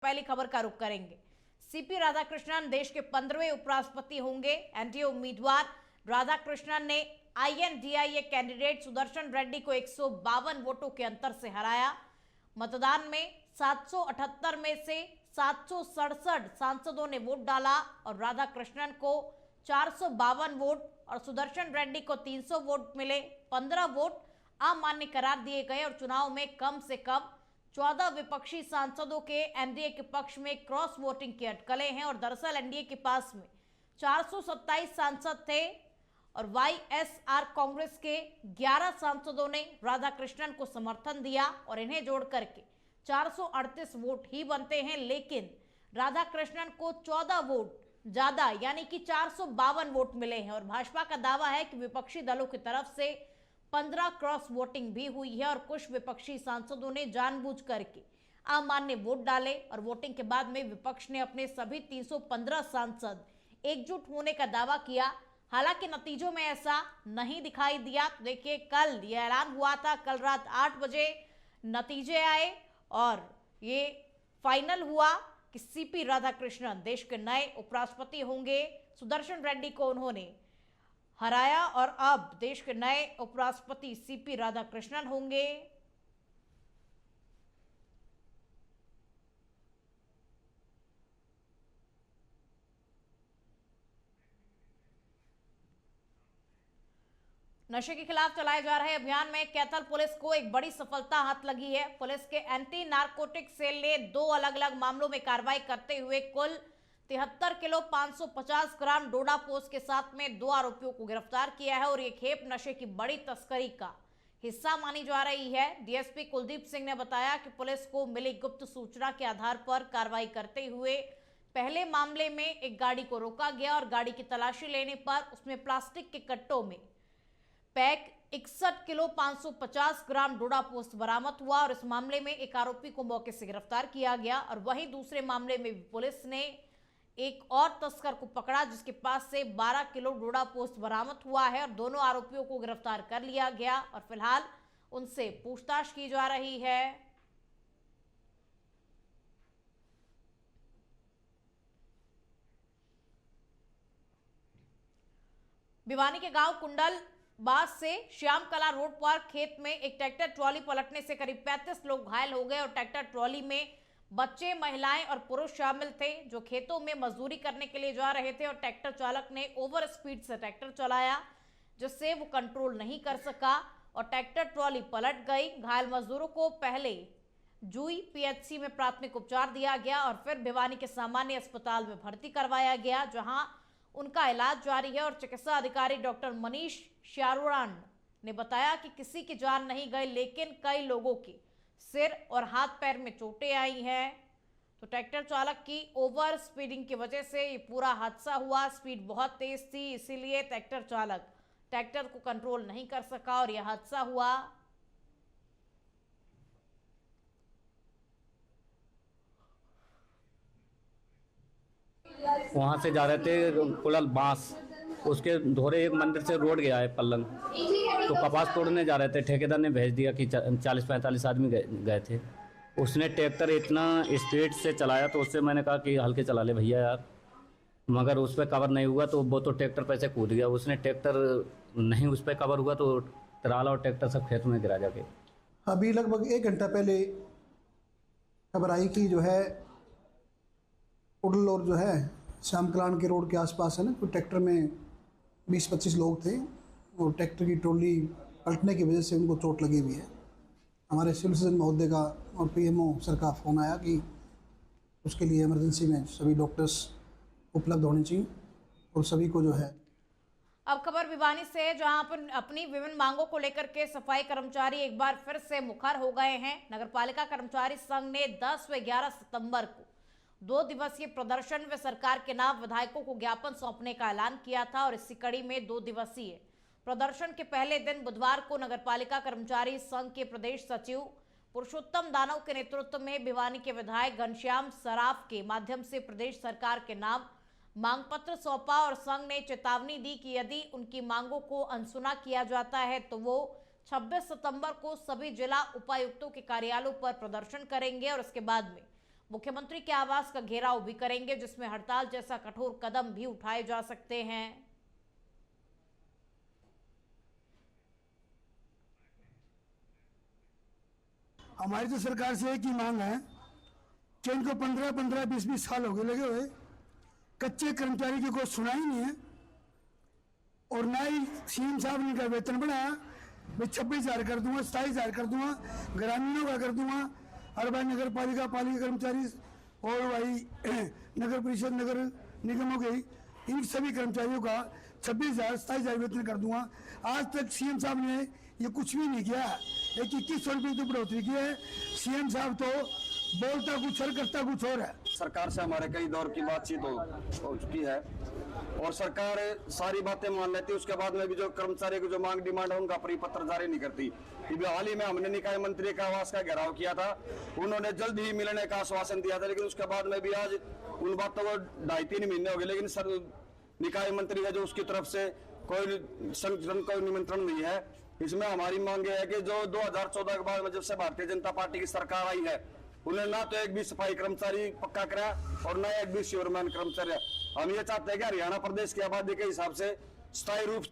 पहली खबर का रुख करेंगे। सीपी राधाकृष्णन देश के 15वें उपराष्ट्रपति होंगे। एनडीए उम्मीदवार राधाकृष्णन ने INDIA कैंडिडेट सुदर्शन रेड्डी को 152 वोटों के अंतर से हराया। मतदान में 778 में से 767 सांसदों ने वोट डाला और राधाकृष्णन को 452 वोट और सुदर्शन रेड्डी को 300 वोट मिले। 15 वोट अमान्य करार दिए गए और चुनाव में कम से कम 14 विपक्षी सांसदों के एनडीए के पक्ष में क्रॉस वोटिंग की अटकलें हैं और दरअसल एनडीए के पास में 427 सांसद थे और वाईएसआर कांग्रेस के 11 सांसदों ने राधाकृष्णन को समर्थन दिया और इन्हें जोड़ करके 438 वोट ही बनते हैं, लेकिन राधाकृष्णन को 14 वोट ज्यादा यानी कि 452 वोट मिले हैं और भाजपा का दावा है कि विपक्षी दलों की तरफ से 15 क्रॉस वोटिंग भी हुई है और कुछ विपक्षी सांसदों ने जानबूझ करके अमान्य वोट डाले और वोटिंग के बाद में विपक्ष ने अपने सभी 315 सांसद एकजुट होने का दावा किया। हालांकि नतीजों में ऐसा नहीं दिखाई दिया। देखिए, कल यह ऐलान हुआ था, कल रात 8 बजे नतीजे आए और ये फाइनल हुआ कि सीपी राधाकृष्णन देश के नए उपराष्ट्रपति होंगे। सुदर्शन रेड्डी को उन्होंने हराया और अब देश के नए उपराष्ट्रपति सीपी राधाकृष्णन होंगे। नशे के खिलाफ चलाए जा रहे अभियान में कैथल पुलिस को एक बड़ी सफलता हाथ लगी है। पुलिस के एंटी नारकोटिक सेल ने 2 अलग अलग मामलों में कार्रवाई करते हुए कुल 73 किलो 550 ग्राम डोडा पोस्त के साथ में 2 आरोपियों को गिरफ्तार किया है और ये खेप नशे की बड़ी तस्करी का हिस्सा मानी जा रही है। डीएसपी कुलदीप सिंह ने बताया कि पुलिस को मिली गुप्त सूचना के आधार पर कार्रवाई करते हुए पहले मामले में एक गाड़ी को रोका गया और गाड़ी की तलाशी लेने पर उसमें प्लास्टिक के कट्टों में पैक 61 किलो 550 ग्राम डोडा पोस्त बरामद हुआ और इस मामले में एक आरोपी को मौके से गिरफ्तार किया गया और वहीं दूसरे मामले में भी पुलिस ने एक और तस्कर को पकड़ा जिसके पास से 12 किलो डोडा पोस्त बरामद हुआ है और दोनों आरोपियों को गिरफ्तार कर लिया गया और फिलहाल उनसे पूछताछ की जा रही है। भिवानी के गांव कुंडल बास से श्याम कला रोड पर खेत में एक ट्रैक्टर ट्रॉली पलटने से करीब 35 लोग घायल हो गए और ट्रैक्टर ट्रॉली में बच्चे, महिलाएं और पुरुष शामिल थे जो खेतों में मजदूरी करने के लिए जा रहे थे और ट्रैक्टर चालक ने ओवर स्पीड से ट्रैक्टर चलाया जिससे वो कंट्रोल नहीं कर सका और ट्रैक्टर ट्रॉली पलट गई। घायल मजदूरों को पहले जूई पीएचसी में प्राथमिक उपचार दिया गया और फिर भिवानी के सामान्य अस्पताल में भर्ती करवाया गया जहां उनका इलाज जारी है और चिकित्सा अधिकारी डॉक्टर मनीष श्यारुरान ने बताया कि किसी की जान नहीं गई लेकिन कई लोगों की सिर और हाथ पैर में चोटें आई हैं। तो ट्रैक्टर चालक की ओवर स्पीडिंग की वजह से ये पूरा हादसा हुआ। स्पीड बहुत तेज थी, इसीलिए ट्रैक्टर चालक ट्रैक्टर को कंट्रोल नहीं कर सका और यह हादसा हुआ। वहाँ से जा रहे थे कुलल बांस, उसके धोरे एक मंदिर से रोड गया है पल्लन, तो कपास तोड़ने जा रहे थे। ठेकेदार ने भेज दिया कि 40-45 आदमी गए थे। उसने ट्रैक्टर इतना स्पीड से चलाया तो उससे मैंने कहा कि हल्के चला ले भैया यार, मगर उस पर कवर नहीं हुआ तो वो तो ट्रैक्टर पे से कूद गया। उसने ट्रैक्टर नहीं उस पर कवर हुआ तो ट्राला और ट्रैक्टर सब खेत में गिरा जाके। अभी लगभग 1 घंटा पहले खबर आई कि जो है उडल और जो है श्याम कलान के रोड के आसपास है ना, कोई ट्रैक्टर में 20-25 लोग थे और ट्रैक्टर की ट्रॉली पलटने की वजह से उनको चोट लगी हुई है। हमारे सिविल सर्जन महोदय का और पीएमओ सर का फ़ोन आया कि उसके लिए इमरजेंसी में सभी डॉक्टर्स उपलब्ध होने चाहिए और सभी को जो है। अब खबर भिवानी से है जहां पर अपनी विभिन्न मांगों को लेकर के सफाई कर्मचारी एक बार फिर से मुखर हो गए हैं। नगरपालिका कर्मचारी संघ ने 10 व 11 सितंबर को 2 दिवसीय प्रदर्शन व सरकार के नाम विधायकों को ज्ञापन सौंपने का ऐलान किया था और इसी कड़ी में 2 दिवसीय प्रदर्शन के पहले दिन बुधवार को नगरपालिका कर्मचारी संघ के प्रदेश सचिव पुरुषोत्तम दानव के नेतृत्व में भिवानी के विधायक घनश्याम सराफ के माध्यम से प्रदेश सरकार के नाम मांग पत्र सौंपा और संघ ने चेतावनी दी कि यदि उनकी मांगों को अनसुना किया जाता है तो वो 26 सितंबर को सभी जिला उपायुक्तों के कार्यालयों पर प्रदर्शन करेंगे और इसके बाद में मुख्यमंत्री के आवास का घेराव भी करेंगे, जिसमें हड़ताल जैसा कठोर कदम भी उठाए जा सकते हैं। हमारी तो सरकार से एक ही मांग है कि इनको 15-15, 20-20 साल हो गए लगे हुए, कच्चे कर्मचारी की कोई सुनाई नहीं है। और ना ही सीएम साहब ने का वेतन बढ़ाया, मैं 26,000 कर दूंगा, 27,000 कर दूंगा, ग्रामीणों का कर दूंगा, और भाई नगर पालिका कर्मचारी और भाई नगर परिषद नगर निगमों के इन सभी कर्मचारियों का 26,000 27,000 वेतन कर दूंगा। आज तक सीएम साहब ने ये कुछ भी नहीं किया। 2100 रुपये की बढ़ोतरी की है। सीएम साहब तो बोलता कुछ और करता कुछ और है। सरकार से हमारे कई दौर की बातचीत हो चुकी है और सरकार सारी बातें मान लेती है। उसके बाद में भी जो कर्मचारी की जो मांग डिमांड है उनका परिपत्र जारी नहीं करती। अभी हाल ही में हमने निकाय मंत्री का आवास का घेराव किया था, उन्होंने जल्द ही मिलने का आश्वासन दिया था, लेकिन उसके बाद में भी आज उन बातों को 2.5-3 महीने हो गए, लेकिन सर निकाय मंत्री है जो उसकी तरफ से कोई संगठन कोई निमंत्रण नहीं है। इसमें हमारी मांग है कि जो 2014 के बाद में जब से भारतीय जनता पार्टी की सरकार आई है, उन्होंने ना तो एक भी सफाई कर्मचारी पक्का कराया और ना एक भी सीवरमैन कर्मचारी। हम ये चाहते हैं कि हरियाणा प्रदेश की आबादी के हिसाब से स्थायी रूप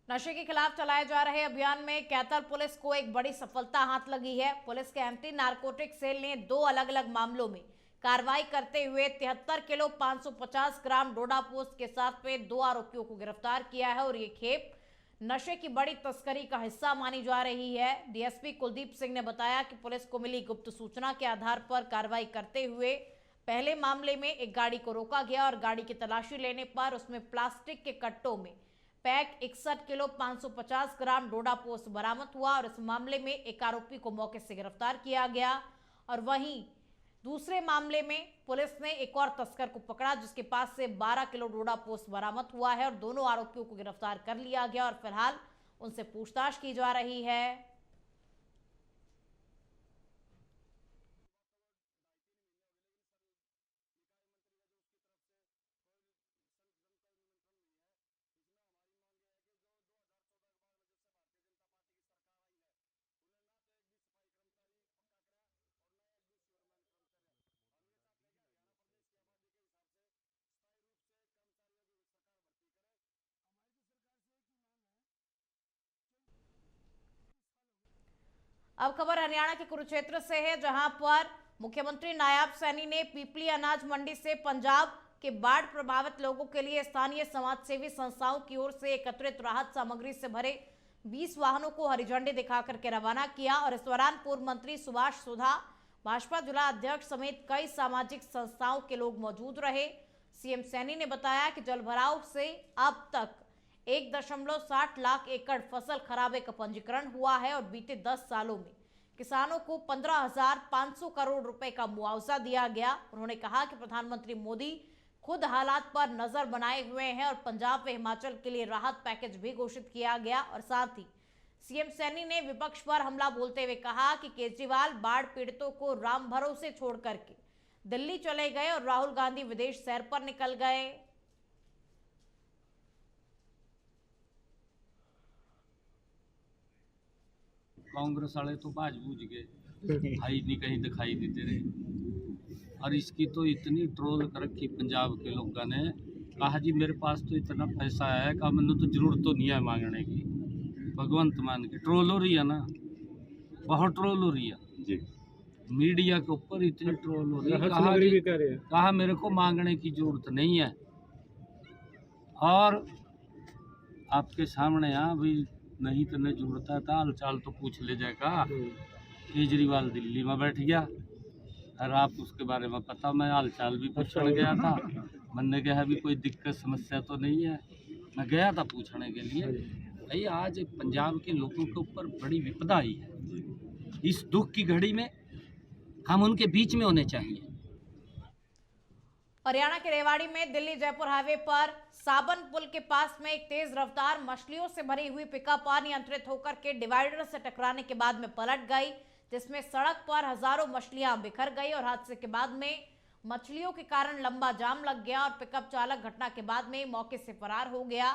नशे के खिलाफ चलाए जा रहे अभियान में कैथल पुलिस को एक बड़ी सफलता हाथ लगी है। पुलिस के एंटी नारकोटिक सेल ने 2 अलग अलग मामलों में कार्रवाई करते हुए 73 किलो 550 ग्राम डोडा पोस्ट के साथ में 2 आरोपियों को गिरफ्तार किया है और ये खेप नशे की बड़ी तस्करी का हिस्सा मानी जा रही है। डीएसपी कुलदीप सिंह ने बताया कि पुलिस को मिली गुप्त सूचना के आधार पर कार्रवाई करते हुए पहले मामले में एक गाड़ी को रोका गया और गाड़ी की तलाशी लेने पर उसमें प्लास्टिक के कट्टों में पैक 61 किलो 550 ग्राम डोडा पोस्ट बरामद हुआ और इस मामले में एक आरोपी को मौके से गिरफ्तार किया गया। और वहीं दूसरे मामले में पुलिस ने एक और तस्कर को पकड़ा, जिसके पास से 12 किलो डोडा पोस्ट बरामद हुआ है और दोनों आरोपियों को गिरफ्तार कर लिया गया और फिलहाल उनसे पूछताछ की जा रही है। अब खबर हरियाणा के कुरुक्षेत्र से है, जहां पर मुख्यमंत्री नायब सैनी ने पीपली अनाज मंडी से पंजाब के बाढ़ प्रभावित लोगों के लिए स्थानीय समाजसेवी संस्थाओं की ओर से एकत्रित राहत सामग्री से भरे 20 वाहनों को हरी झंडी दिखाकर के रवाना किया। और इस दौरान पूर्व मंत्री सुभाष सुधा, भाजपा जिला अध्यक्ष समेत कई सामाजिक संस्थाओं के लोग मौजूद रहे। सीएम सैनी ने बताया कि जलभराव से अब तक 1.60 लाख एकड़ फसल खराबे का पंजीकरण हुआ है और बीते 10 सालों में किसानों को 15,500 करोड़ रुपए का मुआवजा दिया गया। उन्होंने कहा कि प्रधानमंत्री मोदी खुद हालात पर नजर बनाए हुए हैं और पंजाब व हिमाचल के लिए राहत पैकेज भी घोषित किया गया। और साथ ही सीएम सैनी ने विपक्ष पर हमला बोलते हुए कहा कि केजरीवाल बाढ़ पीड़ितों को राम भरोसे छोड़ करके दिल्ली चले गए और राहुल गांधी विदेश सैर पर निकल गए। कांग्रेस वाले तो बाज बूझ गए, भाई नहीं कहीं दिखाई देते रहे। और इसकी तो इतनी ट्रोल कर रखी पंजाब के लोगों ने, कहा जी मेरे पास तो इतना पैसा है कि मैंने तो जरूरत तो नहीं है मांगने की। भगवंत मान के ट्रोल हो रही है ना, बहुत ट्रोल हो रही है जी। मीडिया के ऊपर इतनी ट्रोल हो रही है, कहा मेरे को मांगने की जरूरत नहीं है। और आपके सामने यहाँ भी नहीं तो नहीं जरूरत है, हाल चाल तो पूछ ले जाएगा। केजरीवाल दिल्ली में बैठ गया और आप उसके बारे में पता, मैं हाल चाल भी पूछने गया था। मैंने कहा भी कोई दिक्कत समस्या तो नहीं है, मैं गया था पूछने के लिए। भाई आज पंजाब के लोगों के ऊपर बड़ी विपदा आई है, इस दुख की घड़ी में हम उनके बीच में होने चाहिए। हरियाणा के रेवाड़ी में दिल्ली जयपुर हाईवे पर साबन पुल के पास में एक तेज रफ्तार मछलियों से भरी हुई पिकअप अनियंत्रित होकर के डिवाइडर से टकराने के बाद में पलट गई, जिसमें सड़क पर हजारों मछलियां बिखर गई और हादसे के बाद में मछलियों के कारण लंबा जाम लग गया और पिकअप चालक घटना के बाद में मौके से फरार हो गया।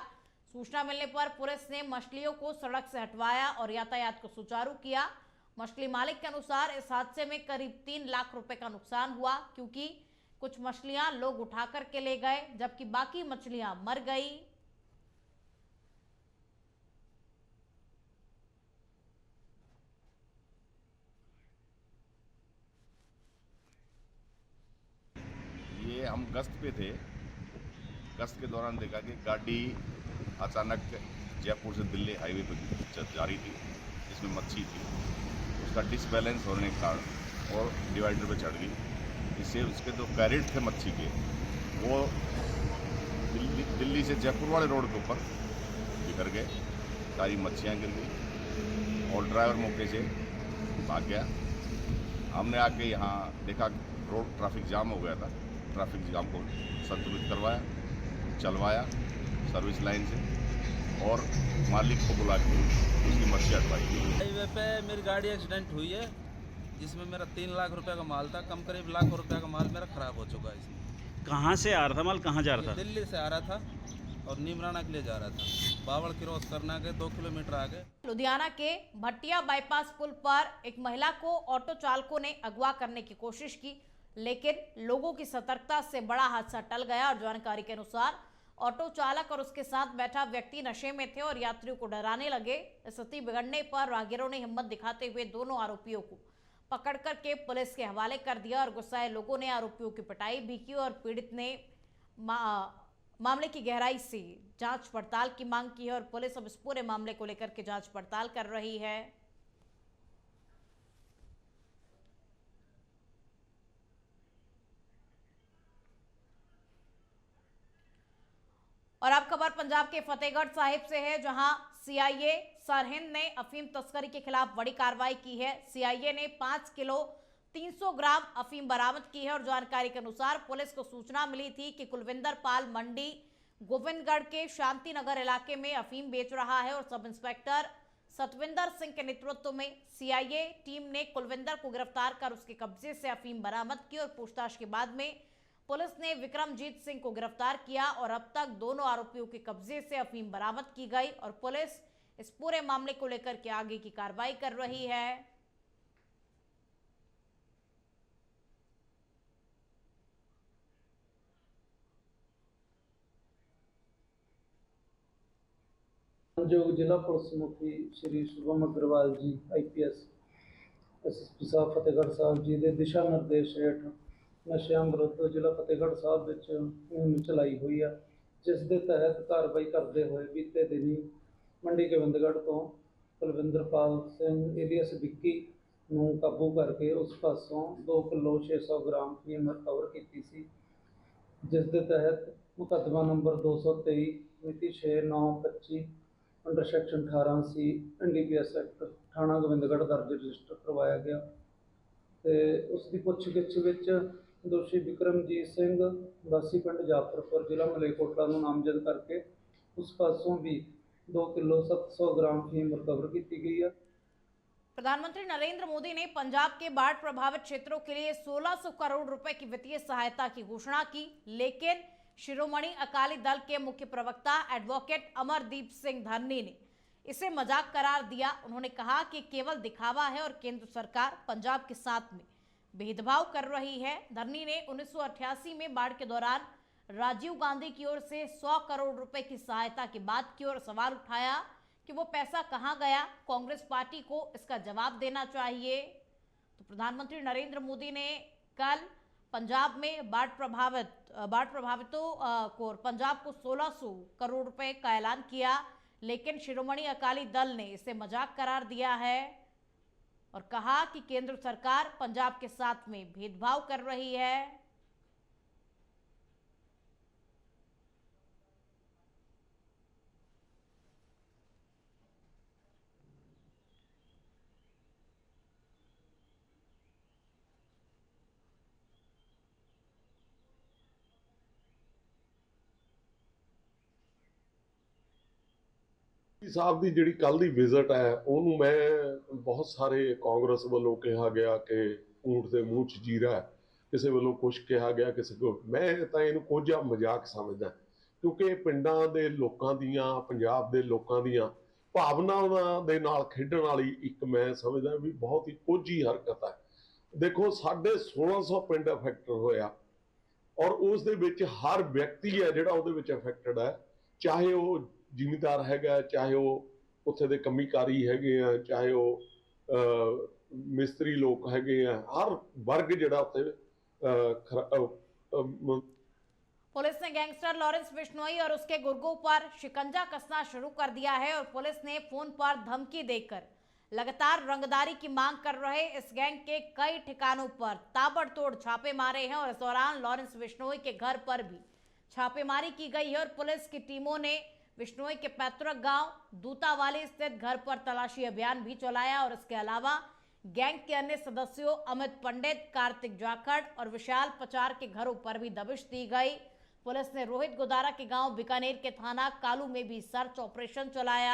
सूचना मिलने पर पुलिस ने मछलियों को सड़क से हटवाया और यातायात को सुचारू किया। मछली मालिक के अनुसार इस हादसे में करीब 3 लाख रुपए का नुकसान हुआ, क्योंकि कुछ मछलियां लोग उठा करके ले गए जबकि बाकी मछलियां मर गई। ये हम गश्त पे थे। गश्त के दौरान देखा कि गाड़ी अचानक जयपुर से दिल्ली हाईवे पर जा रही थी, जिसमें मच्छी थी। उसका डिसबैलेंस होने के कारण और डिवाइडर पे चढ़ गई। इससे उसके जो कैरेट थे मच्छी के, वो दिल्ली से जयपुर वाले रोड के ऊपर बिखर गए। सारी मच्छियाँ गिर गई और ड्राइवर मौके से भाग गया। हमने आके यहाँ देखा रोड ट्रैफिक जाम हो गया था। ट्रैफिक जाम को संतुलित करवाया, चलवाया सर्विस लाइन से और मालिक को बुला के उसकी मच्छी हटवाई। हाईवे पे मेरी गाड़ी एक्सीडेंट हुई है, जिसमें मेरा 3 लाख रुपए का माल था। कम करीब लाख रुपए का माल मेरा खराब हो चुका है। इसमें कहाँ से आ रहा था माल, कहाँ जा रहा था? दिल्ली से आ रहा था और नीमराना के लिए जा रहा था। बावड़ क्रॉस करना के 2 किलोमीटर आगे लुधियाना के भटिया बाईपास पुल पर एक महिला को ऑटो चालकों ने अगवा करने की कोशिश की, लेकिन लोगों की सतर्कता से बड़ा हादसा टल गया। और जानकारी के अनुसार ऑटो चालक और उसके साथ बैठा व्यक्ति नशे में थे और यात्रियों को डराने लगे। स्थिति बिगड़ने पर राहगीरों ने हिम्मत दिखाते हुए दोनों आरोपियों को पकड़ करके पुलिस के हवाले कर दिया और गुस्साए लोगों ने आरोपियों की पिटाई भी की और पीड़ित ने मामले की गहराई से जांच पड़ताल की मांग की है और पुलिस अब इस पूरे मामले को लेकर के जांच पड़ताल कर रही है। और अब खबर पंजाब के फतेहगढ़ साहिब से है, जहां सीआईए सरहिंद ने अफीम तस्करी के खिलाफ बड़ी कार्रवाई की है। सीआईए ने 5 किलो 300 ग्राम अफीम बरामद की है और जानकारी के अनुसार पुलिस को सूचना मिली थी कि कुलविंदर पाल मंडी गोविंदगढ़ के शांति नगर इलाके में अफीम बेच रहा है और सब इंस्पेक्टर सतविंदर सिंह के नेतृत्व में सीआईए टीम ने कुलविंदर को गिरफ्तार कर उसके कब्जे से अफीम बरामद की और पूछताछ के बाद में पुलिस ने विक्रमजीत सिंह को गिरफ्तार किया और अब तक दोनों आरोपियों के कब्जे से अफीम बरामद की गई और पुलिस इस पूरे मामले को लेकर के आगे की कार्रवाई कर रही है। जो जिला पुलिस मुखी श्री शुभम अग्रवाल जी IPS SSP साहब फतेहगढ़ साहब जी के दिशा निर्देश हेठ नशिਆਂ विरुद्ध जिला फतेहगढ़ साहब ਵਿੱਚ ਮੁਹਿੰਮ ਚਲਾਈ ਹੋਈ ਹੈ, ਜਿਸ ਦੇ ਤਹਿਤ ਕਾਰਵਾਈ ਕਰਦੇ ਹੋਏ ਬੀਤੇ ਦਿਨੀ ਮੰਡੀ ਗੋਬਿੰਦਗੜ੍ਹ ਤੋਂ ਕੁਲਵਿੰਦਰਪਾਲ ਸਿੰਘ ਏਲੀਅਸ ਵਿੱਕੀ ਨੂੰ ਕਾਬੂ ਕਰਕੇ ਉਸ ਪਾਸੋਂ 2 ਕਿਲੋ 600 ਗ੍ਰਾਮ ਫੀਮ ਰਿਕਵਰ ਕੀਤੀ ਸੀ, ਜਿਸ ਦੇ ਤਹਿਤ ਮੁਕੱਦਮਾ ਨੰਬਰ 223 ਮਿਤੀ 6/9/25 under section 18C NDPS act ਥਾਣਾ ਗੋਬਿੰਦਗੜ੍ਹ ਦਰਜ ਰਜਿਸਟਰ ਕਰਵਾਇਆ ਗਿਆ ਤੇ ਉਸ ਦੀ ਪੁੱਛਗਿੱਛ ਵਿੱਚ ਦੋਸ਼ੀ ਵਿਕਰਮਜੀਤ ਸਿੰਘ ਵਾਸੀ ਪਿੰਡ ਜਾਫਰਪੁਰ ਜ਼ਿਲ੍ਹਾ ਮਲੇਰਕੋਟਲਾ ਨੂੰ ਨਾਮਜ਼ਦ ਕਰਕੇ ਉਸ ਪਾਸੋਂ भी 2 किलो 700 ग्राम फीम रिकवर की गई है। प्रधानमंत्री नरेंद्र मोदी ने पंजाब के बाढ़ प्रभावित क्षेत्रों के लिए 1600 करोड़ रुपए की वित्तीय सहायता की घोषणा की, लेकिन शिरोमणि अकाली दल के मुख्य प्रवक्ता एडवोकेट अमरदीप सिंह धरनी ने इसे मजाक करार दिया। उन्होंने कहा कि केवल दिखावा है और केंद्र सरकार पंजाब के साथ में भेदभाव कर रही है। धरनी ने 1988 में बाढ़ के दौरान राजीव गांधी की ओर से 100 करोड़ रुपए की सहायता की बात की और सवाल उठाया कि वो पैसा कहां गया, कांग्रेस पार्टी को इसका जवाब देना चाहिए। तो प्रधानमंत्री नरेंद्र मोदी ने कल पंजाब में बाढ़ प्रभावितों को पंजाब को 1600 करोड़ रुपए का ऐलान किया, लेकिन शिरोमणि अकाली दल ने इसे मजाक करार दिया है और कहा कि केंद्र सरकार पंजाब के साथ में भेदभाव कर रही है। ਸਾਹਿਬ ਦੀ ਜਿਹੜੀ ਕੱਲ ਦੀ ਵਿਜ਼ਿਟ ਹੈ ਉਹਨੂੰ ਮੈਂ ਬਹੁਤ ਸਾਰੇ ਕਾਂਗਰਸ ਵੱਲੋਂ ਕਿਹਾ ਗਿਆ ਕਿ ਊਂਠ ਦੇ ਮੂੰਹ 'ਚ ਜੀਰਾ ਹੈ, ਕਿਸੇ ਵੱਲੋਂ ਕੁਛ ਕਿਹਾ ਗਿਆ, ਕਿਸੇ ਕੋ ਮੈਂ ਤਾਂ ਇਹਨੂੰ ਕੋਝਾ ਮਜ਼ਾਕ ਸਮਝਦਾ, ਕਿਉਂਕਿ ਪਿੰਡਾਂ ਦੇ ਲੋਕਾਂ ਦੀਆਂ, ਪੰਜਾਬ ਦੇ ਲੋਕਾਂ ਦੀਆਂ ਭਾਵਨਾਵਾਂ ਦੇ ਨਾਲ ਖੇਡਣ ਵਾਲੀ ਇੱਕ ਮੈਂ ਸਮਝਦਾ ਵੀ ਬਹੁਤ ਹੀ ਕੋਝੀ ਹਰਕਤ ਹੈ। ਦੇਖੋ ਸਾਡੇ 1600 ਪਿੰਡ ਅਫੈਕਟ ਹੋਇਆ ਔਰ ਉਸ ਦੇ ਵਿੱਚ ਹਰ ਵਿਅਕਤੀ ਹੈ ਜਿਹੜਾ ਉਹਦੇ ਵਿੱਚ ਅਫੈਕਟਡ ਹੈ, ਚਾਹੇ ਉਹ ਜ਼ਿਮੀਂਦਾਰ ਹੈਗਾ, ਚਾਹੇ ਉਹ ਉੱਥੇ ਦੇ ਕੰਮੀਕਾਰੀ ਹੈਗੇ ਆ, ਚਾਹੇ ਉਹ ਮਿਸਤਰੀ ਲੋਕ ਹੈਗੇ ਆ, ਹਰ ਵਰਗ ਜਿਹੜਾ ਉੱਥੇ पुलिस ने गैंगस्टर लॉरेंस बिश्नोई और उसके गुर्गों पर शिकंजा कसना शुरू कर दिया है और पुलिस ने फोन पर धमकी देकर लगातार रंगदारी की मांग कर रहे इस गैंग के कई ठिकानों पर ताबड़तोड़ छापे मारे हैं और इस दौरान लॉरेंस बिश्नोई के घर पर भी छापेमारी की गई है और पुलिस की टीमों ने बिश्नोई के पैतृक गांव दूतावाली स्थित घर पर तलाशी अभियान भी चलाया और इसके अलावा गैंग के अन्य सदस्यों अमित पंडित, कार्तिक जाखड़ और विशाल पचार के घरों पर भी दबिश दी गई। पुलिस ने रोहित गोदारा के गांव बीकानेर के थाना कालू में भी सर्च ऑपरेशन चलाया।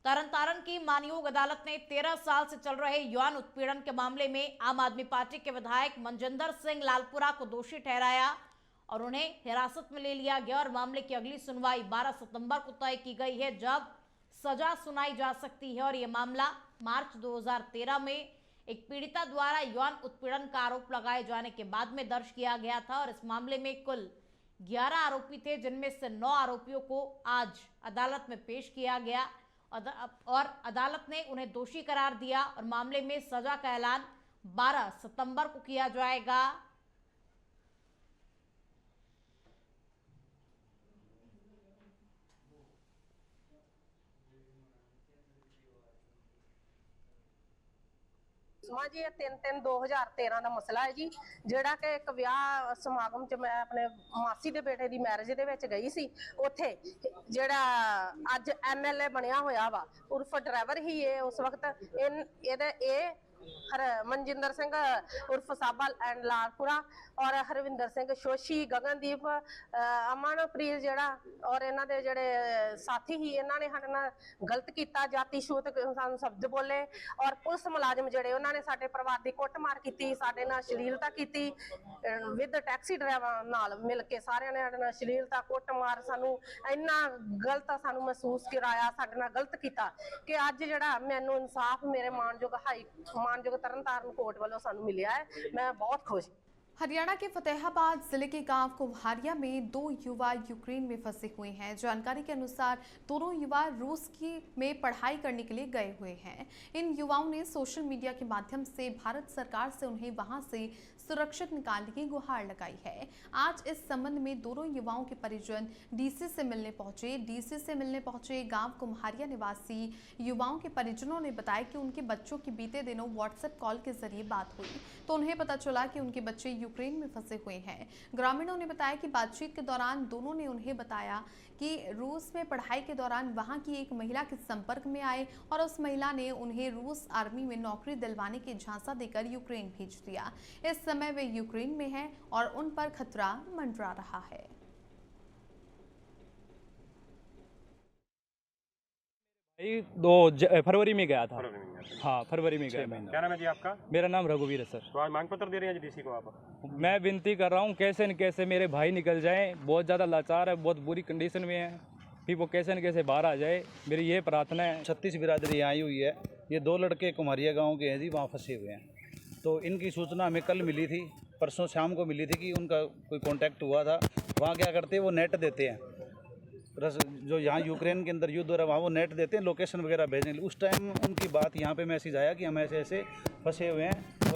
तरनतारन की मानयोग अदालत ने 13 साल से चल रहे यौन उत्पीड़न के मामले में आम आदमी पार्टी के विधायक मनजिंदर सिंह लालपुरा को दोषी ठहराया और उन्हें हिरासत में ले लिया गया और मामले की अगली सुनवाई 12 सितंबर को तय की गई है, जब सजा सुनाई जा सकती है। और यह मामला मार्च 2013 में एक पीड़िता द्वारा यौन उत्पीड़न का आरोप लगाए जाने के बाद में दर्ज किया गया था और इस मामले में कुल 11 आरोपी थे, जिनमें से 9 आरोपियों को आज अदालत में पेश किया गया और अदालत ने उन्हें दोषी करार दिया और मामले में सजा का ऐलान 12 सितंबर को किया जाएगा। जी 3/3/2013 ਦਾ ਮਸਲਾ ਹੈ ਜੀ, ਜਿਹੜਾ ਕਿ ਇੱਕ ਵਿਆਹ ਸਮਾਗਮ 'ਚ ਮੈਂ ਆਪਣੇ ਮਾਸੀ ਦੇ ਬੇਟੇ ਦੀ ਮੈਰਿਜ ਦੇ ਵਿੱਚ ਗਈ ਸੀ। ਉੱਥੇ ਜਿਹੜਾ ਅੱਜ MLA ਬਣਿਆ ਹੋਇਆ ਵਾ ਉਰਫ ਡਰਾਈਵਰ ਹੀ ਇਹ ਉਸ ਵਕਤ ਇਹ मनजिंदर सिंह उर्फ साबा एंड लालपुरा और हरविंदर सिंह शोशी गगनदीप अमनप्रीत जेड़ा और इन्हां दे जेड़े साथी ही इन्हां ने साडे नाल गलत कीता, जाति छूत सानू शब्द बोले और पुलिस मुलाजम जेड़े उन्हां ने साडे परिवार दी कुੱਟਮਾਰ कीती, साडे नाल अश्लीलता कीती विद टैक्सी ड्राइवर नाल मिल के सारिਆਂ ने साडे नाल अश्लीलता कुੱਟਮਾਰ सानू इन्ना गलत सानू महसूस कराया, साडे नाल गलत कीता कि अज जेड़ा मैनू इंसाफ मेरे मानयोग मानयोग तरनतारन कोर्ट वालों सानू मिलिया है। मैं बहुत खुश। हरियाणा के फतेहाबाद जिले के गांव कुम्हारिया में 2 युवा यूक्रेन में फंसे हुए हैं। जानकारी के अनुसार दोनों युवा रूस में पढ़ाई करने के लिए गए हुए हैं। इन युवाओं ने सोशल मीडिया के माध्यम से भारत सरकार से उन्हें वहां से सुरक्षित निकालने की गुहार लगाई है। आज इस संबंध में दोनों युवाओं के परिजन डीसी से मिलने पहुंचे। डीसी से मिलने पहुंचे गांव कुम्हारिया निवासी युवाओं के परिजनों ने बताया कि उनके बच्चों की बीते दिनों व्हाट्सएप कॉल के जरिए बात हुई तो उन्हें पता चला कि उनके बच्चे यूक्रेन में फंसे हुए हैं। ग्रामीणों ने बताया कि बातचीत के दौरान दोनों ने उन्हें बताया कि रूस में पढ़ाई के दौरान वहां की एक महिला के संपर्क में आए और उस महिला ने उन्हें रूस आर्मी में नौकरी दिलवाने की झांसा देकर यूक्रेन भेज दिया। इस समय वे यूक्रेन में हैं और उन पर खतरा मंडरा रहा है। फरवरी में गया था। हाँ, फरवरी में गया मैं। क्या नाम है जी आपका? मेरा नाम रघुवीर है सर। तो आज मांग पत्र दे रहे हैं जी डीसी को आप? मैं विनती कर रहा हूँ कैसे न कैसे मेरे भाई निकल जाएं, बहुत ज़्यादा लाचार है, बहुत बुरी कंडीशन में है, फिर वो कैसे न कैसे बाहर आ जाए, मेरी ये प्रार्थना है। 36 बिरादरी आई हुई है। ये 2 लड़के कुम्हारिया गाँव के हैं जी, वहाँ फंसे हुए हैं। तो इनकी सूचना हमें कल मिली थी, परसों शाम को मिली थी कि उनका कोई कॉन्टैक्ट हुआ था। वहाँ क्या करते हैं, वो नेट देते हैं, जो यहाँ यूक्रेन के अंदर युद्ध हो रहा है वहाँ वो नेट देते हैं लोकेशन वगैरह भेजने के लिए। उस टाइम उनकी बात यहाँ पे मैसेज आया कि हम ऐसे ऐसे फंसे हुए हैं